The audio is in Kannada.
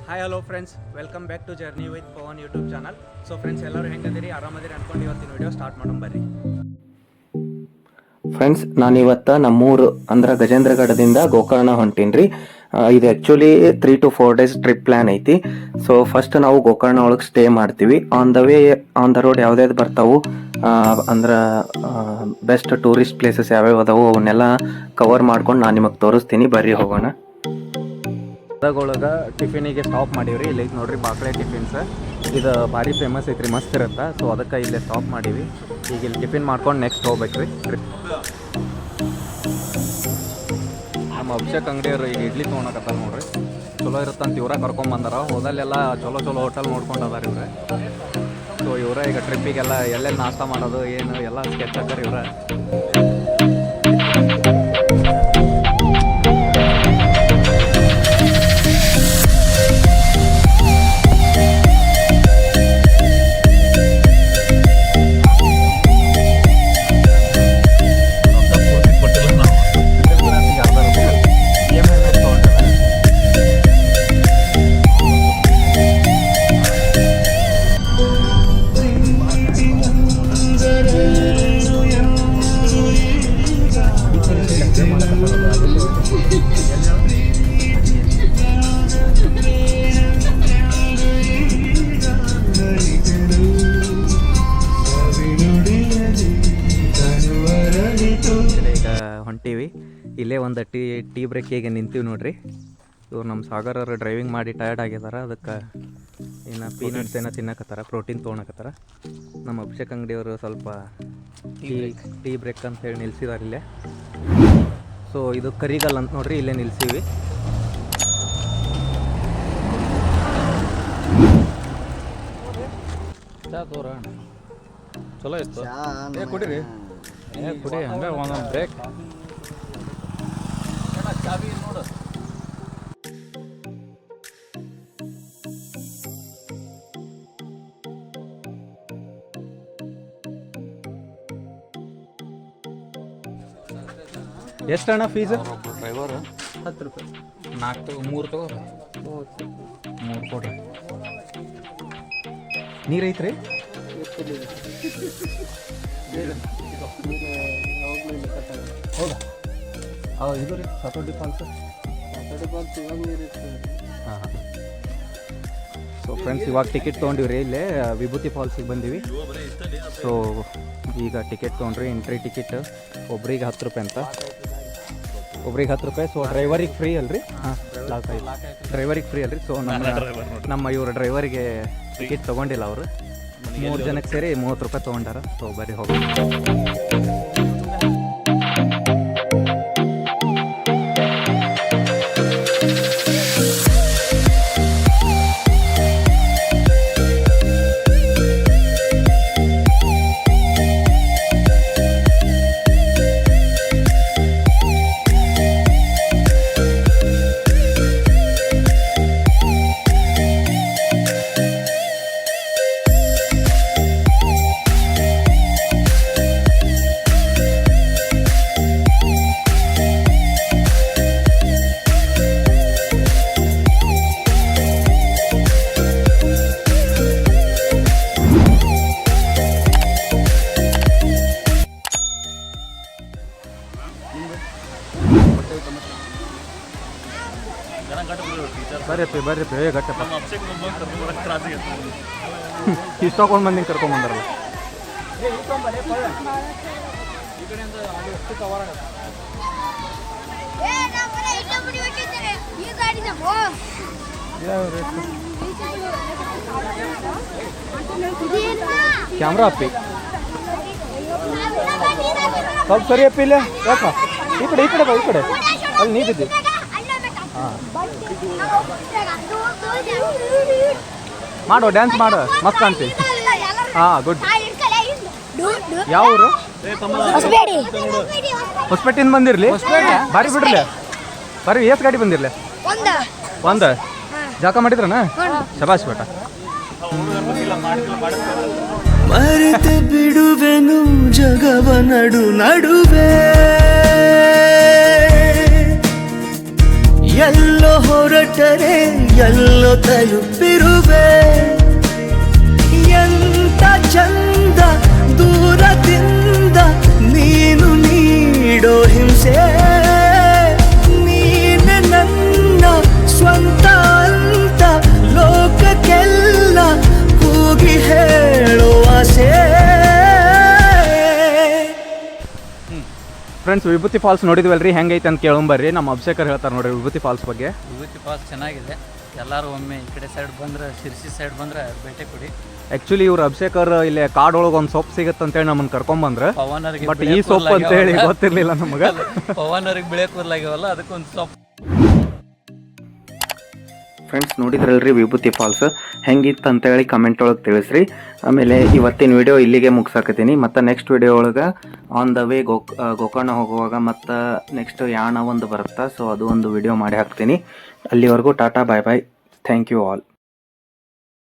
Hi hello friends, welcome back to journey with Pavan YouTube channel. So friends, ಎಲ್ಲರೂ ಹೆಂಗದಿರಿ? ಆರಾಮದಿರಿ ಅನ್ಕೊಂಡು ಇವತ್ತಿನ ವಿಡಿಯೋ ಸ್ಟಾರ್ಟ್ ಮಾಡೋಣ ಬರ್ರಿ. ಫ್ರೆಂಡ್ಸ್, ನಾನಿವತ್ತು ನಮ್ಮೂರು ಅಂದ್ರೆ ಗಜೇಂದ್ರಗಢದಿಂದ ಗೋಕರ್ಣ ಹೊಂಟೀನಿ. ಇದು actually 3 to 4 days trip plan ಐತಿ. ಸೊ ಫಸ್ಟ್ ನಾವು ಗೋಕರ್ಣ ಒಳಗೆ ಸ್ಟೇ ಮಾಡ್ತೀವಿ. ಆನ್ ದ ರೋಡ್ ಯಾವ್ದಾವ್ದು ಬರ್ತಾವು ಅಂದ್ರೆ ಬೆಸ್ಟ್ ಟೂರಿಸ್ಟ್ ಪ್ಲೇಸಸ್ ಯಾವ್ಯಾವ ಅದಾವು ಅವನ್ನೆಲ್ಲ ಕವರ್ ಮಾಡ್ಕೊಂಡು ನಾನು ನಿಮಗೆ ತೋರಿಸ್ತೀನಿ. ಬರ್ರಿ ಹೋಗೋಣ. ಗದಗೊಳಗೆ ಟಿಫಿನಿಗೆ ಸ್ಟಾಪ್ ಮಾಡೀವ್ರಿ. ಇಲ್ಲಿ ನೋಡ್ರಿ ಬಾಕ್ಳೆ ಟಿಫಿನ್ಸ್. ಇದು ಭಾರಿ ಫೇಮಸ್ ಐತ್ರಿ, ಮಸ್ತ್ ಇರುತ್ತೆ. ಸೊ ಅದಕ್ಕೆ ಇಲ್ಲೇ ಸ್ಟಾಪ್ ಮಾಡೀವಿ. ಈಗ ಇಲ್ಲಿ ಟಿಫಿನ್ ಮಾಡ್ಕೊಂಡು ನೆಕ್ಸ್ಟ್ ಹೋಗ್ಬೇಕ್ರಿ. ನಮ್ಮ ಅಭಿಷೇಕ್ ಅಂಗಡಿಯವರು ಈಗ ಇಡ್ಲಿ ತೊಗೊಳಕತ್ತಾರ ನೋಡ್ರಿ. ಚಲೋ ಇರುತ್ತಂತ ಇವ್ರ ಕರ್ಕೊಂಬಂದಾರ. ಹೋದಲ್ಲೆಲ್ಲ ಚಲೋ ಹೋಟೆಲ್ ನೋಡ್ಕೊಂಡು ಅದಾರ ಇವ್ರೆ. ಸೊ ಇವರೇ ಈಗ ಟ್ರಿಪ್ಪಿಗೆಲ್ಲ ಎಲ್ಲೆಲ್ಲಿ ನಾಷ್ಟ ಮಾಡೋದು ಏನು ಎಲ್ಲ ಸ್ಕೆಚ್ ಹಾಕಾರ ಇವ್ರೆ. ಹೊಂಟೀವಿ. ಇಲ್ಲೇ ಒಂದು ಟೀ ಬ್ರೇಕಿಗೆ ನಿಂತೀವಿ ನೋಡ್ರಿ. ಇವ್ರು ನಮ್ಮ ಸಾಗರ್ ಅವರು ಡ್ರೈವಿಂಗ್ ಮಾಡಿ ಟಯರ್ಡ್ ಆಗಿದ್ದಾರೆ. ಅದಕ್ಕೆ ಏನು ಪೀನಟ್ಸ್ ಏನೋ ತಿನ್ನಕತ್ತಾರ, ಪ್ರೋಟೀನ್ ತೊಗೊಳಕತ್ತಾರ. ನಮ್ಮ ಅಭಿಷೇಕ್ ಅಂಗಡಿಯವರು ಸ್ವಲ್ಪ ಟೀ ಬ್ರೇಕ್ ಅಂತ ಹೇಳಿ ನಿಲ್ಸಿದಾರೆ ಇಲ್ಲೇ. ಸೊ ಇದು ಕರಿಗಲ್ ಅಂತ ನೋಡ್ರಿ, ಇಲ್ಲೇ ನಿಲ್ಸೀವಿ. ಚಲೋ ಇತ್ತು, ಕುಡೀರಿ. ಕುಡಿ ಹಂಗೆ ಒಂದೊಂದು ಬ್ರೇಕ್. ಎಷ್ಟು ಅಣ್ಣ ಫೀಸ್? ಡ್ರೈವರ್ 10 ರೂಪಾಯಿ. 3 ತಗೋ, 3 ಕೊಡ್ರಿ. ನೀರು ಐತ್ರಿ? ಹೌದಾ? ಇದು ರೀ ಸತೋಡಿ ಫಾಲ್ಸ್. ಹಾಂ. ಸೊ ಫ್ರೆಂಡ್ಸ್, ಇವಾಗ ಟಿಕೆಟ್ ತೊಗೊಂಡಿವ್ರಿ. ಇಲ್ಲೇ ವಿಭೂತಿ ಫಾಲ್ಸಿಗೆ ಬಂದೀವಿ. ಸೊ ಈಗ ಟಿಕೆಟ್ ತೊಗೊಂಡ್ರಿ. ಎಂಟ್ರಿ ಟಿಕೆಟ್ ಒಬ್ರಿಗೆ 10 ರೂಪಾಯಿ ಅಂತ. ಒಬ್ರಿಗೆ 10 ರೂಪಾಯಿ. ಸೊ ಡ್ರೈವರಿಗೆ ಫ್ರೀ ಅಲ್ರಿ? ಹಾಂ, ಡ್ರೈವರಿಗೆ ಫ್ರೀ ಅಲ್ರಿ. ಸೊ ನಮ್ಮ ಇವ್ರ ಡ್ರೈವರಿಗೆ ಟಿಕೆಟ್ ತೊಗೊಂಡಿಲ್ಲ ಅವರು. 3 ಜನಕ್ಕೆ ಸೇರಿ 30 ರೂಪಾಯಿ ತೊಗೊಂಡಾರ. ಸೊ ಬರೀ ಹೋಗಿ. ಬರ್ರಿ ಗಟ್ಟಪ್ಪ. ಇಷ್ಟು ತೊಗೊಂಡು ಬಂದು ಕರ್ಕೊಂಬಂದಾರಲ್ಲ. ಕ್ಯಾಮ್ರಾ ಅಪ್ಪಿ ಸ್ವಲ್ಪ ಸರಿ ಅಪ್ಪಿ. ಇಲ್ಲ ಯಾಕ ಈ ಕಡೆ ಬಾ, ಈ ಕಡೆ ಅಲ್ಲಿ ನೀ ಬಿದ್ದಿ. ಹಾಂ, ಮಾಡೋ ಡ್ಯಾನ್ಸ್ ಮಾಡೋ, ಮಸ್ತ್ ಕಾಣ್ತಿ. ಹಾಂ, ಗುಡ್. ಯಾವ ಊರು? ಹೊಸಪೇಟೆಯಿಂದ ಬಂದಿರಲಿ. ಬಾರಿ ಬಿಡ್ರಲಿ. ಬಾರಿ ಎಷ್ಟು ಗಾಡಿ ಬಂದಿರಲಿ? ಒಂದು ಜಾಕ ಮಾಡಿದ್ರನ? ಶಬಾಷ್ ಬೇಟ. ಮರೆತು ಬಿಡುವೆನು ಜಗವ ನಡುವೆ ಎಲ್ಲೋ ಹೊರಟರೆ ಎಲ್ಲೋ ತಲುಪಿರುವೆ ಎಂತ ಚಂದ ದೂರದಿಂದ ನೀನು ನೀಡೋ ಹಿಂಸೆ ನೀನೆ ನನ್ನ ಸ್ವಂತ ಅಂತ ಲೋಕಕ್ಕೆಲ್ಲ ಕೂಗಿ ಹೇಳೋ ಆಸೆ. ಫ್ರೆಂಡ್ಸ್ ವಿಭೂತಿ ಫಾಲ್ಸ್ ನೋಡಿದ್ವಲ್ರಿ, ಹೆಂಗೈತೆ ಅಂತ ಕೇಳಂಬರ್ರಿ. ನಮ್ಮ ಅಭಿಷೇಕರ್ ಹೇಳ್ತಾರೆ ನೋಡ್ರಿ ವಿಭೂತಿ ಫಾಲ್ಸ್ ಬಗ್ಗೆ. ವಿಭೂತಿ ಫಾಲ್ಸ್ ಚೆನ್ನಾಗಿದೆ. ಎಲ್ಲರೂ ಒಮ್ಮೆ ಈ ಕಡೆ ಸೈಡ್ ಬಂದ್ರೆ, ಶಿರ್ಸಿ ಸೈಡ್ ಬಂದ್ರೆ ಭೇಟಿ ಕೊಡಿ. ಆ್ಯಕ್ಚುಲಿ ಇವ್ರು ಅಭಿಷೇಕರ್ ಇಲ್ಲಿ ಕಾಡೊಳಗೆ ಒಂದು ಸೊಪ್ಪು ಸಿಗುತ್ತೆ ಅಂತೇಳಿ ನಮ್ಮನ್ನು ಕರ್ಕೊಂಬಂದ್ರೆ, ಪವನರಿಗೆ ಬಟ್ ಈ ಸೊಪ್ಪು ಅಂತೇಳಿ ಗೊತ್ತಿರಲಿಲ್ಲ ನಮಗೆ. ಪವನರಿಗೆ ಬೆಳೆ ಕೂದಲಾಗ್ಯವಲ್ಲ, ಅದಕ್ಕೊಂದು ಸೊಪ್ಪು. ಫ್ರೆಂಡ್ಸ್ ನೋಡಿದ್ರಲ್ರಿ ವಿಭೂತಿ ಫಾಲ್ಸ್ ಹೆಂಗಿತ್ತು ಅಂತೇಳಿ ಕಮೆಂಟ್ ಒಳಗೆ ತಿಳಿಸ್ರಿ. ಆಮೇಲೆ ಇವತ್ತಿನ ವಿಡಿಯೋ ಇಲ್ಲಿಗೆ ಮುಗಿಸಾಕತ್ತೀನಿ. ಮತ್ತು ನೆಕ್ಸ್ಟ್ ವಿಡಿಯೋ ಒಳಗೆ ಆನ್ ದ ವೇ ಗೋಕರ್ಣ ಹೋಗುವಾಗ ಮತ್ತು ನೆಕ್ಸ್ಟ್ ಯಾಣ ಒಂದು ಬರುತ್ತಾ, ಸೊ ಅದು ಒಂದು ವಿಡಿಯೋ ಮಾಡಿ ಹಾಕ್ತೀನಿ. ಅಲ್ಲಿವರೆಗೂ ಟಾಟಾ ಬಾಯ್ ಬಾಯ್, ಥ್ಯಾಂಕ್ ಯು ಆಲ್.